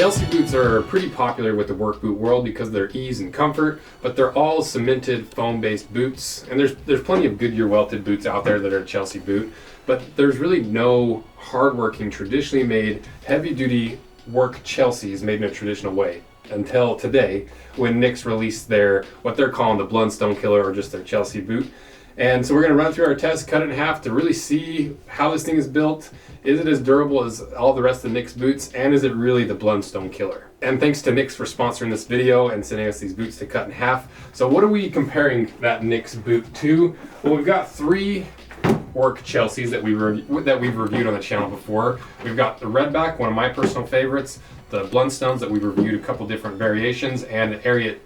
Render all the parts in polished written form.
Chelsea boots are pretty popular with the work boot world because of their ease and comfort, but they're all cemented foam-based boots. And there's plenty of Goodyear welted boots out there that are a Chelsea boot, but there's really no hardworking, traditionally made, heavy-duty work Chelseas made in a traditional way until today, when Nicks released what they're calling the Blundstone Killer, or just their Chelsea boot. And so we're going to run through our test, cut it in half to really see how this thing is built. Is it as durable as all the rest of the Nicks boots? And is it really the Blundstone Killer? And thanks to Nicks for sponsoring this video and sending us these boots to cut in half. So what are we comparing that Nicks boot to? Well, we've got three work Chelseas that we've reviewed on the channel before. We've got the Redback, one of my personal favorites, the Blundstones that we've reviewed a couple different variations, and an Ariat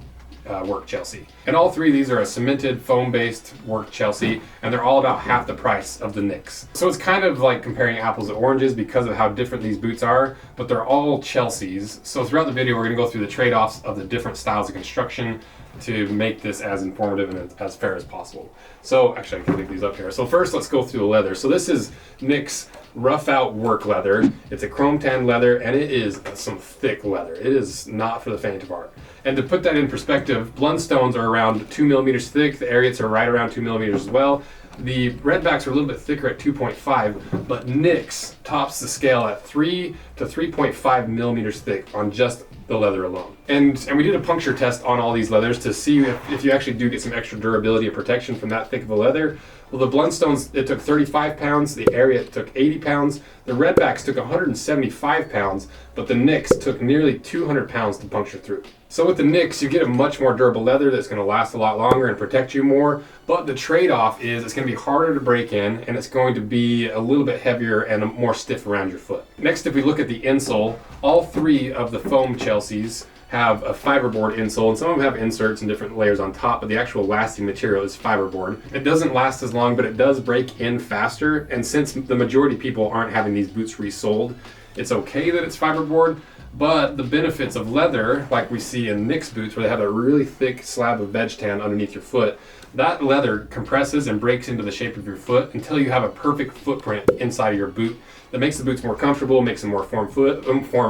work Chelsea. And all three of these are a cemented foam-based work Chelsea, and they're all about half the price of the Nicks. So it's kind of like comparing apples to oranges because of how different these boots are, but they're all Chelseas. So throughout the video, we're going to go through the trade-offs of the different styles of construction to make this as informative and as fair as possible. So actually I can leave these up here. So first let's go through the leather. So this is Nicks rough out work leather. It's a chrome tan leather, and it is some thick leather. It is not for the faint of heart. And to put that in perspective, Blundstones are around 2 millimeters thick. The Ariats are right around 2 millimeters as well. The Redbacks are a little bit thicker at 2.5, but Nicks tops the scale at 3 to 3.5 millimeters thick on just the leather alone. And we did a puncture test on all these leathers to see if you actually do get some extra durability and protection from that thick of a leather. Well, the Blundstones, it took 35 pounds, the Ariat took 80 pounds, the Redbacks took 175 pounds, but the Nicks took nearly 200 pounds to puncture through. So with the Nicks, you get a much more durable leather that's going to last a lot longer and protect you more, but the trade-off is it's going to be harder to break in, and it's going to be a little bit heavier and more stiff around your foot. Next, if we look at the insole, all three of the foam Chelseas have a fiberboard insole, and some of them have inserts and different layers on top, but the actual lasting material is fiberboard. It doesn't last as long, but it does break in faster, and since the majority of people aren't having these boots resoled, it's okay that it's fiberboard. But the benefits of leather, like we see in Nicks boots where they have a really thick slab of veg tan underneath your foot, that leather compresses and breaks into the shape of your foot until you have a perfect footprint inside of your boot that makes the boots more comfortable, makes them more form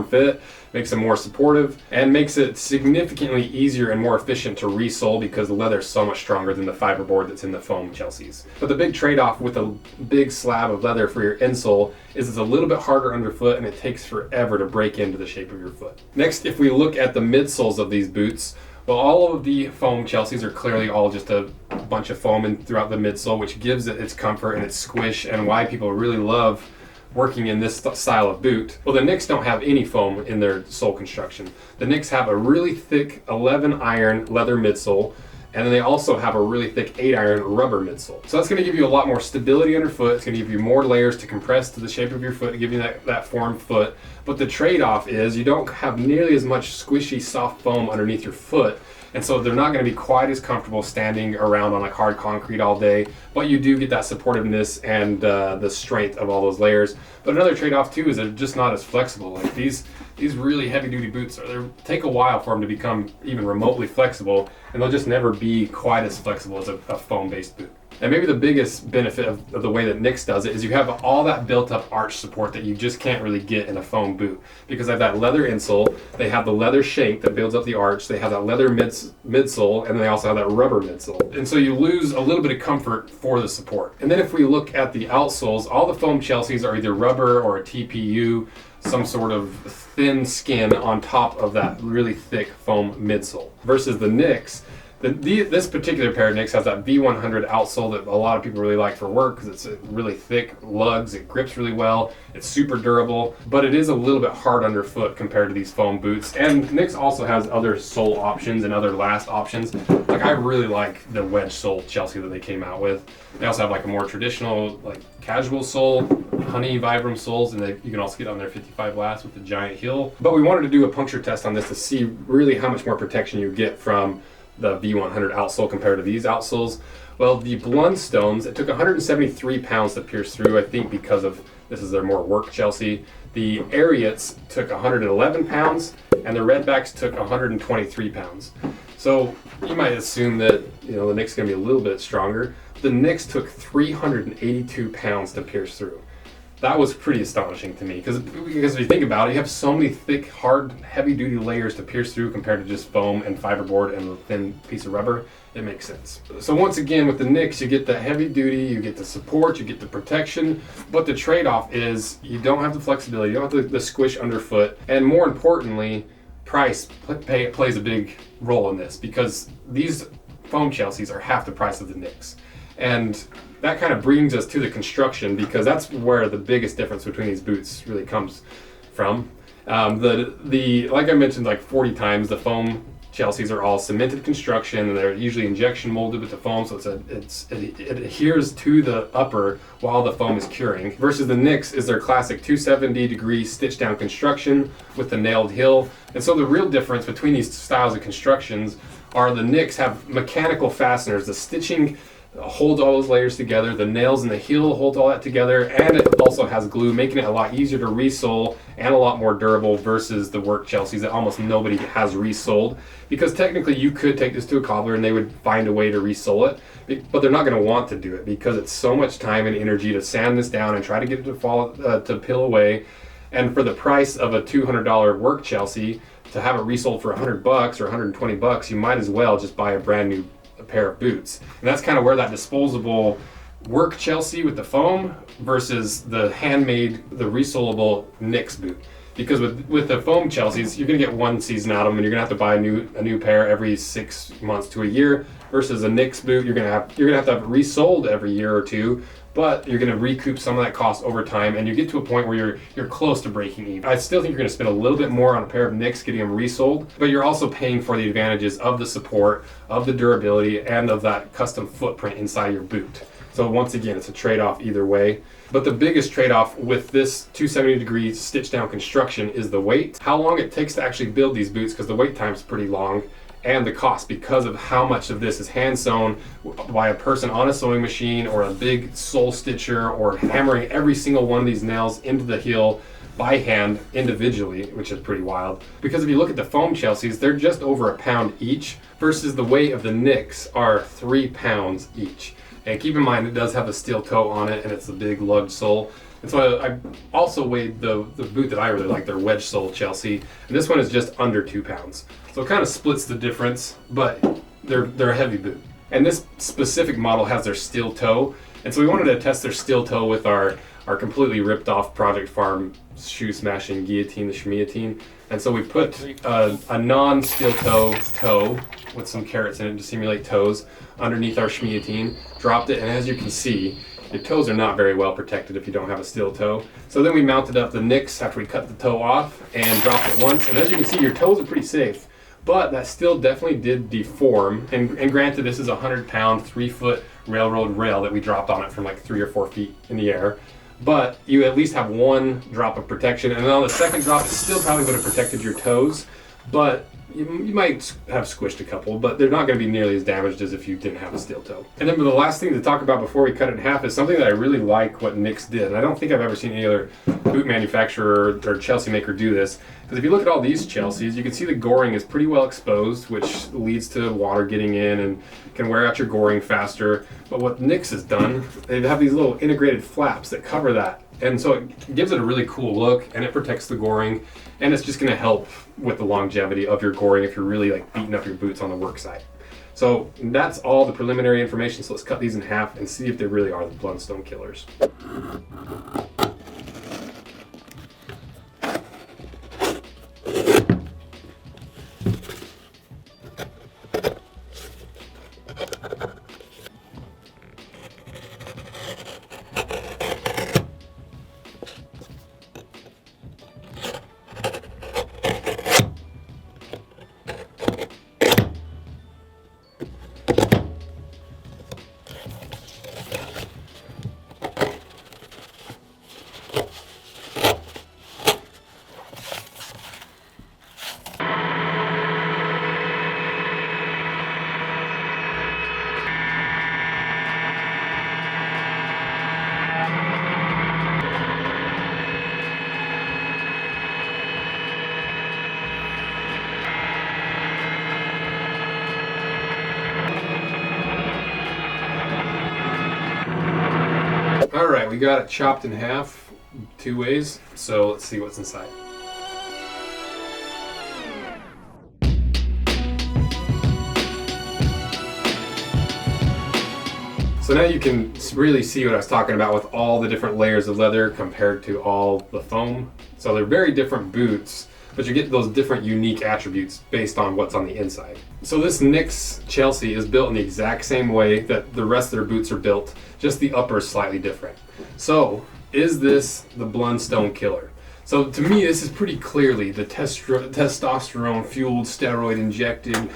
fit, makes them more supportive, and makes it significantly easier and more efficient to resole because the leather is so much stronger than the fiberboard that's in the foam Chelseas. But the big trade-off with a big slab of leather for your insole is it's a little bit harder underfoot, and it takes forever to break into the shape of your foot. Next, if we look at the midsoles of these boots, well, all of the foam Chelseas are clearly all just a bunch of foam throughout the midsole, which gives it its comfort and its squish, and why people really love working in this style of boot. Well, the Nicks don't have any foam in their sole construction. The Nicks have a really thick 11 iron leather midsole, and then they also have a really thick 8 iron rubber midsole. So that's going to give you a lot more stability underfoot. It's going to give you more layers to compress to the shape of your foot, to give you that formed foot. But the trade-off is you don't have nearly as much squishy, soft foam underneath your foot, and so they're not going to be quite as comfortable standing around on like hard concrete all day, but you do get that supportiveness and the strength of all those layers. But another trade-off too is they're just not as flexible. Like these really heavy-duty boots, they take a while for them to become even remotely flexible, and they'll just never be quite as flexible as a foam-based boot. And maybe the biggest benefit of the way that Nicks does it is you have all that built-up arch support that you just can't really get in a foam boot. Because they have that leather insole, they have the leather shank that builds up the arch, they have that leather midsole, and then they also have that rubber midsole. And so you lose a little bit of comfort for the support. And then if we look at the outsoles, all the foam Chelseas are either rubber or a TPU, some sort of thin skin on top of that really thick foam midsole. Versus the Nicks, this particular pair of Nicks has that V100 outsole that a lot of people really like for work because it's really thick lugs, it grips really well, it's super durable, but it is a little bit hard underfoot compared to these foam boots. And Nicks also has other sole options and other last options. Like I really like the wedge sole Chelsea that they came out with. They also have like a more traditional like casual sole, honey Vibram soles, and you can also get on their 55 last with the giant heel. But we wanted to do a puncture test on this to see really how much more protection you get from the V100 outsole compared to these outsoles. Well, the Blundstones, it took 173 pounds to pierce through, I think because of this is their more work Chelsea. The Ariats took 111 pounds, and the Redbacks took 123 pounds. So you might assume that the Nicks going to be a little bit stronger. The Nicks took 382 pounds to pierce through. That was pretty astonishing to me because if you think about it, you have so many thick, hard, heavy-duty layers to pierce through compared to just foam and fiberboard and a thin piece of rubber. It makes sense. So once again, with the Nix, you get the heavy-duty, you get the support, you get the protection, but the trade-off is you don't have the flexibility, you don't have the squish underfoot, and more importantly, price plays a big role in this because these foam Chelseas are half the price of the Nix. And that kind of brings us to the construction because that's where the biggest difference between these boots really comes from. Like I mentioned like 40 times, the foam Chelseas are all cemented construction and they're usually injection molded with the foam, so it adheres to the upper while the foam is curing. Versus the Nix is their classic 270-degree stitch down construction with the nailed heel. And so the real difference between these styles of constructions are the Nix have mechanical fasteners. The stitching holds all those layers together, the nails and the heel hold all that together, and it also has glue, making it a lot easier to resole and a lot more durable versus the work Chelseas that almost nobody has resoled. Because technically you could take this to a cobbler and they would find a way to resole it, but they're not going to want to do it because it's so much time and energy to sand this down and try to get it to peel away. And for the price of a $200 work Chelsea, to have it resoled for $100 or $120, you might as well just buy a brand new pair of boots. And that's kind of where that disposable work Chelsea with the foam versus the handmade, the resolable Nix boot. Because with the foam Chelseas, you're gonna get one season out of them, and you're gonna have to buy a new pair every 6 months to a year. Versus a Nix boot, you're gonna have to have it resoled every year or two, but you're gonna recoup some of that cost over time, and you get to a point where you're close to breaking even. I still think you're gonna spend a little bit more on a pair of Nix getting them resoled, but you're also paying for the advantages of the support, of the durability, and of that custom footprint inside your boot. So once again, it's a trade-off either way. But the biggest trade-off with this 270-degree stitch-down construction is the weight. How long it takes to actually build these boots, because the wait time is pretty long, and the cost because of how much of this is hand sewn by a person on a sewing machine or a big sole stitcher or hammering every single one of these nails into the heel by hand individually, which is pretty wild. Because if you look at the foam Chelseas, they're just over a pound each versus the weight of the Nix are 3 pounds each. And keep in mind, it does have a steel toe on it, and it's a big lugged sole. And so I also weighed the boot that I really like, their wedge sole Chelsea, and this one is just under 2 pounds. So it kind of splits the difference, but they're a heavy boot. And this specific model has their steel toe, and so we wanted to test their steel toe with our completely ripped off Project Farm shoe smashing guillotine, the Schmiatine. And so we put a non-steel toe with some carrots in it to simulate toes underneath our Schmiatine, dropped it, and as you can see, your toes are not very well protected if you don't have a steel toe. So then we mounted up the Nix after we cut the toe off and dropped it once, and as you can see, your toes are pretty safe. But that still definitely did deform, and granted, this is a 100-pound, 3-foot railroad rail that we dropped on it from like 3 or 4 feet in the air. But you at least have one drop of protection, and then on the second drop, it still probably would have protected your toes, but you might have squished a couple, but they're not going to be nearly as damaged as if you didn't have a steel toe. And then the last thing to talk about before we cut it in half is something that I really like what Nix did. And I don't think I've ever seen any other boot manufacturer or Chelsea maker do this. Because if you look at all these Chelseas, you can see the goring is pretty well exposed, which leads to water getting in and can wear out your goring faster. But what Nix has done, they have these little integrated flaps that cover that. And so it gives it a really cool look, and it protects the goring, and it's just going to help with the longevity of your goring if you're really like beating up your boots on the work site. So that's all the preliminary information. So let's cut these in half and see if they really are the Blundstone Killers. Alright, we got it chopped in half. two ways. So let's see what's inside. So now you can really see what I was talking about with all the different layers of leather compared to all the foam. So they're very different boots, but you get those different unique attributes based on what's on the inside. So this Nix Chelsea is built in the exact same way that the rest of their boots are built, just the upper is slightly different. So is this the Blundstone Killer? So to me, this is pretty clearly the testosterone fueled, steroid injected,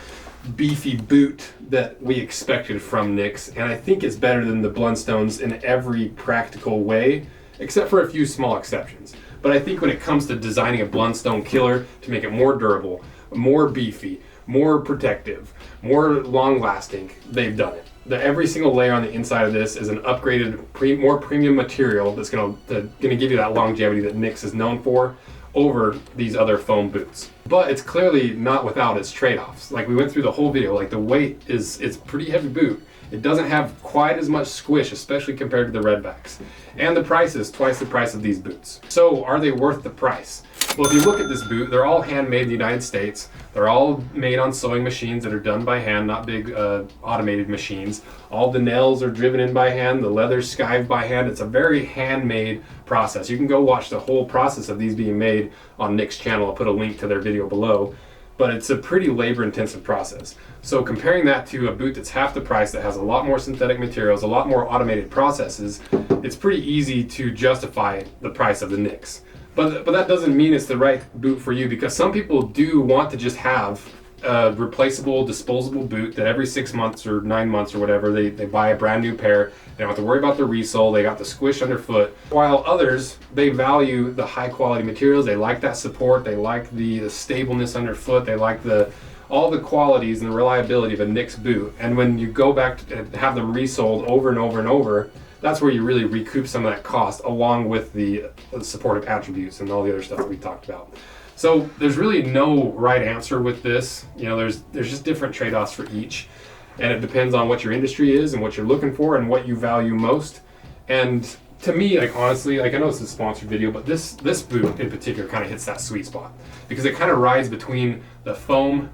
beefy boot that we expected from Nix, and I think it's better than the Blundstones in every practical way, except for a few small exceptions. But I think when it comes to designing a Blundstone Killer to make it more durable, more beefy, more protective, more long-lasting, they've done it. Every single layer on the inside of this is an upgraded, more premium material that's going to give you that longevity that Nix is known for over these other foam boots. But it's clearly not without its trade-offs. Like we went through the whole video, like the weight it's pretty heavy boot. It doesn't have quite as much squish, especially compared to the Redbacks. And the price is twice the price of these boots. So are they worth the price? Well, if you look at this boot, they're all handmade in the United States. They're all made on sewing machines that are done by hand, not big automated machines. All the nails are driven in by hand, the leather's skived by hand. It's a very handmade process. You can go watch the whole process of these being made on Nick's channel. I'll put a link to their video below. But it's a pretty labor-intensive process. So comparing that to a boot that's half the price, that has a lot more synthetic materials, a lot more automated processes, it's pretty easy to justify the price of the Nix. But that doesn't mean it's the right boot for you, because some people do want to just have a replaceable, disposable boot that every 6 months or 9 months or whatever, they buy a brand new pair. They don't have to worry about the resole. They got the squish underfoot. While others, they value the high quality materials. They like that support. They like the stableness underfoot. They like all the qualities and the reliability of a Nix boot. And when you go back to have them resoled over and over and over, that's where you really recoup some of that cost, along with the supportive attributes and all the other stuff that we talked about. So there's really no right answer with this. You know, there's just different trade-offs for each, and it depends on what your industry is and what you're looking for and what you value most. And to me, like honestly, like I know it's a sponsored video, but this boot in particular kind of hits that sweet spot, because it kind of rides between the foam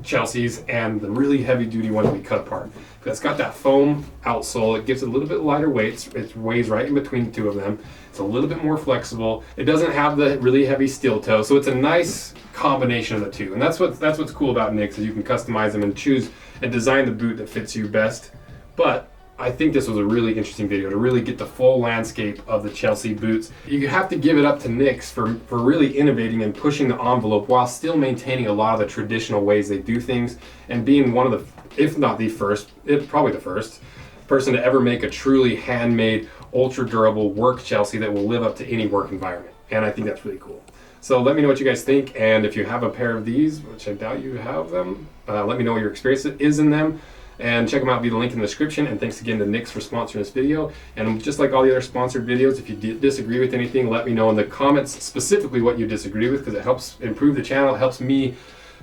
Chelseas and the really heavy duty one that we cut apart. It's got that foam outsole. It gives it a little bit lighter weight. It weighs right in between the two of them. It's a little bit more flexible. It doesn't have the really heavy steel toe, so it's a nice combination of the two. And that's what's cool about Nix, is you can customize them and choose and design the boot that fits you best. But I think this was a really interesting video to really get the full landscape of the Chelsea boots. You have to give it up to Nix for really innovating and pushing the envelope while still maintaining a lot of the traditional ways they do things, and being one of the, if not the first, probably the first person to ever make a truly handmade, ultra durable work Chelsea that will live up to any work environment. And I think that's really cool. So let me know what you guys think, and if you have a pair of these, which I doubt you have them, let me know what your experience is in them. And check them out via the link in the description. And thanks again to Nix for sponsoring this video. And just like all the other sponsored videos, if you disagree with anything, let me know in the comments specifically what you disagree with, because it helps improve the channel. It helps me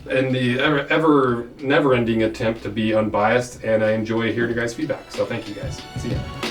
in the ever never-ending attempt to be unbiased. And I enjoy hearing your guys' feedback. So thank you guys. See ya.